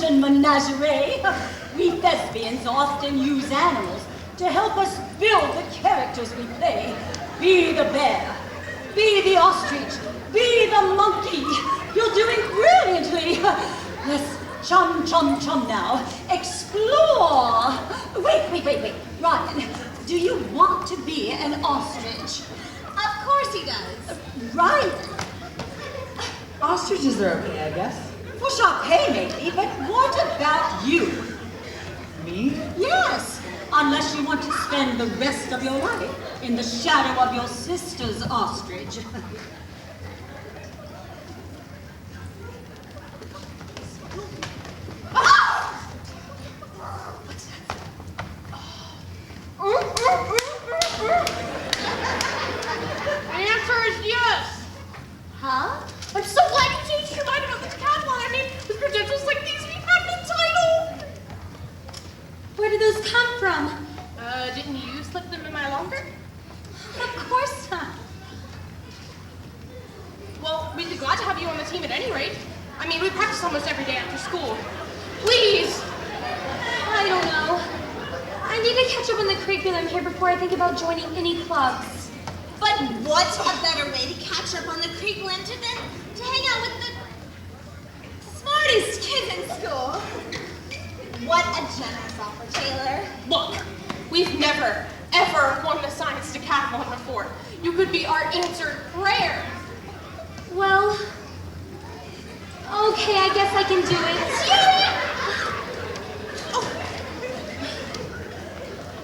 illusion menagerie. We thespians often use animals to help us build the characters we play. Be the bear, be the ostrich, be the monkey. You're doing brilliantly. Let's chum now. Explore. Wait. Ryan, do you want to be an ostrich? Of course he does. Ryan. Ostriches are okay, I guess. For Sharpay, maybe, but what about you? Me? Yes, unless you want to spend the rest of your life in the shadow of your sister's ostrich. The answer is yes. Huh? I'm so glad you changed your mind about the decathlon. I mean, with credentials like these, we have the title. Where did those come from? Didn't you slip them in my locker? Of course not. Well, we'd be glad to have you on the team at any rate. I mean, we practice almost every day after school. Please! I don't know. I need to catch up on the curriculum here before I think about joining any clubs. But what's a better way to catch up on the curriculum than to hang out with the smartest kids in school? What a generous offer, Taylor. Look, we've never, ever won the science decathlon before. You could be our answered prayer. Well, okay, I guess I can do it.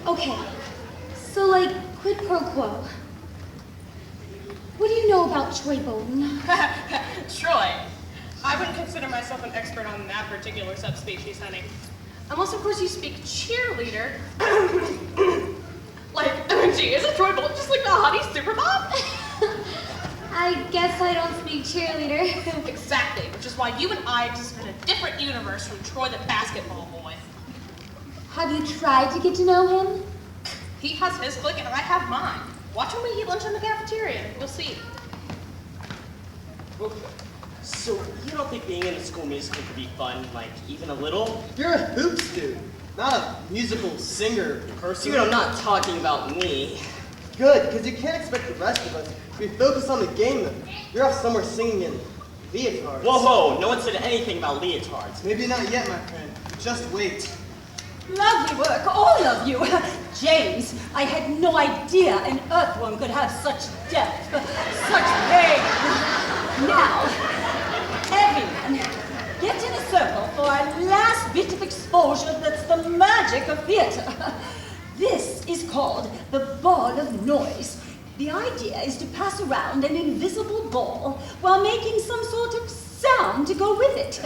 Okay, so like quid pro quo. What do you know about Troy Bolton? Troy, I wouldn't consider myself an expert on that particular subspecies, honey. Unless, of course, you speak cheerleader. Like, gee, isn't Troy Bolton just like the hottie super mom? I guess I don't speak cheerleader. Exactly, which is why you and I exist in a different universe from Troy the basketball boy. Have you tried to get to know him? He has his clique and I have mine. Watch when we eat lunch in the cafeteria. You'll see. So, you don't think being in a school musical could be fun, like, even a little? You're a hoops dude, not a musical singer person. Dude, I'm not talking about me. Good, because you can't expect the rest of us to be focused on the game then. You're off somewhere singing in leotards. Whoa, no one said anything about leotards. Maybe not yet, my friend. Just wait. Lovely work, all of you. James, I had no idea an earthworm could have such depth, such pain. Now, everyone, get in a circle for our last bit of exposure that's the magic of theater. This is called the ball of noise. The idea is to pass around an invisible ball while making some sort of sound to go with it.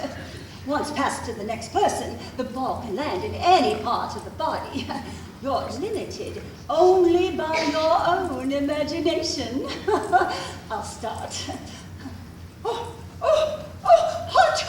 Once passed to the next person, the ball can land in any part of the body. You're limited only by your own imagination. I'll start. Oh, hot. Oh, hot.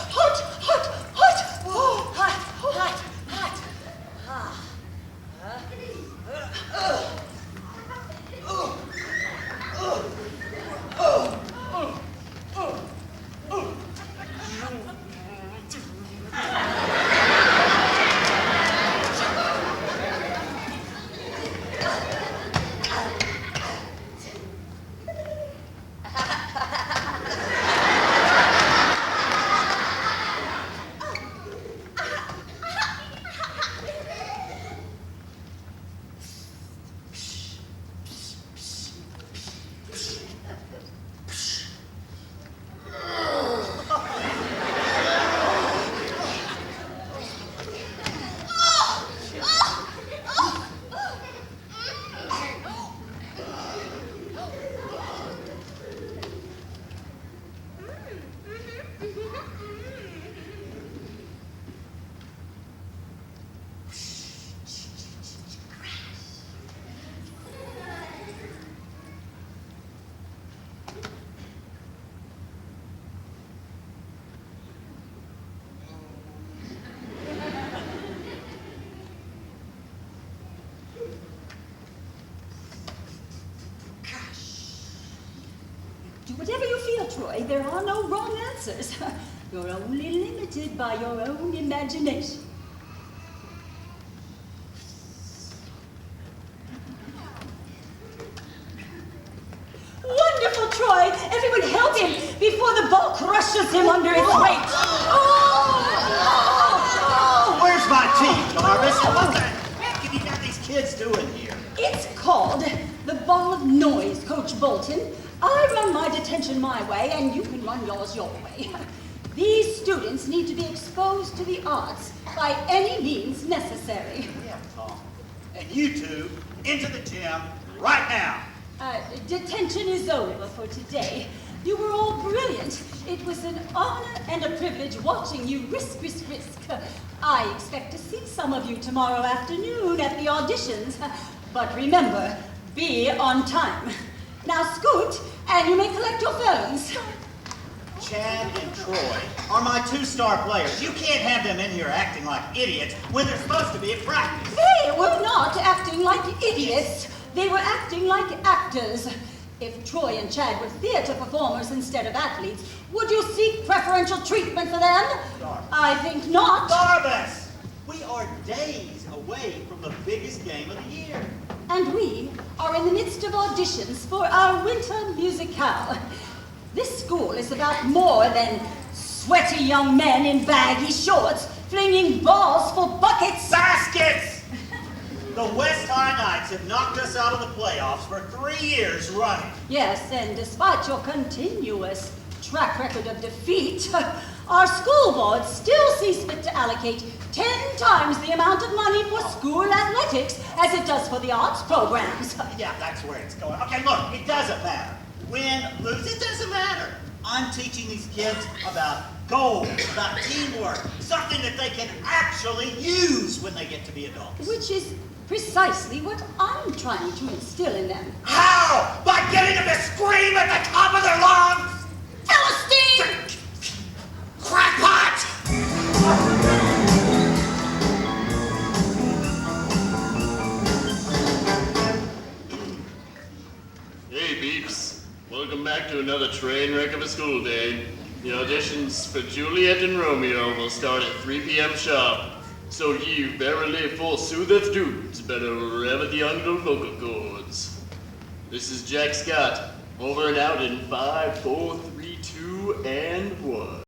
Do whatever you feel, Troy. There are no wrong answers. You're only limited by your own imagination. Wonderful, Troy! Everyone help him before the ball crushes him under his weight. Where's my team, Jarvis? What the heck have you got these kids doing here? It's called the Ball of Noise, Coach Bolton. I run my detention my way, and you can run yours your way. These students need to be exposed to the arts by any means necessary. Yeah, Tom. And you two, into the gym right now. Detention is over for today. You were all brilliant. It was an honor and a privilege watching you risk. I expect to see some of you tomorrow afternoon at the auditions. But remember, be on time. Now scoot, and you may collect your phones. Chad and Troy are my two-star players. You can't have them in here acting like idiots when they're supposed to be at practice. They were not acting like idiots. They were acting like actors. If Troy and Chad were theater performers instead of athletes, would you seek preferential treatment for them? Jarvis. I think not. Jarvis! We are days away from the biggest game of the year. And we are in the midst of auditions for our winter musicale. This school is about more than sweaty young men in baggy shorts flinging balls for buckets. Baskets! The West High Knights have knocked us out of the playoffs for 3 years running. Yes, and despite your continuous track record of defeat, our school board still sees fit to allocate 10 times the amount of money for school athletics as it does for the arts programs. Yeah, that's where it's going. Okay, look, it doesn't matter. Win, lose, it doesn't matter. I'm teaching these kids about goals, about teamwork, something that they can actually use when they get to be adults. Which is precisely what I'm trying to instill in them. How? By getting them to scream at the top of their lungs? Philistine! Crackpot! Hey, Beeps. Welcome back to another train wreck of a school day. The auditions for Juliet and Romeo will start at 3 p.m. sharp. So you verily forsootheth dudes better rev at the under vocal cords. This is Jack Scott, over and out in 5, 4, 3, 2, and 1.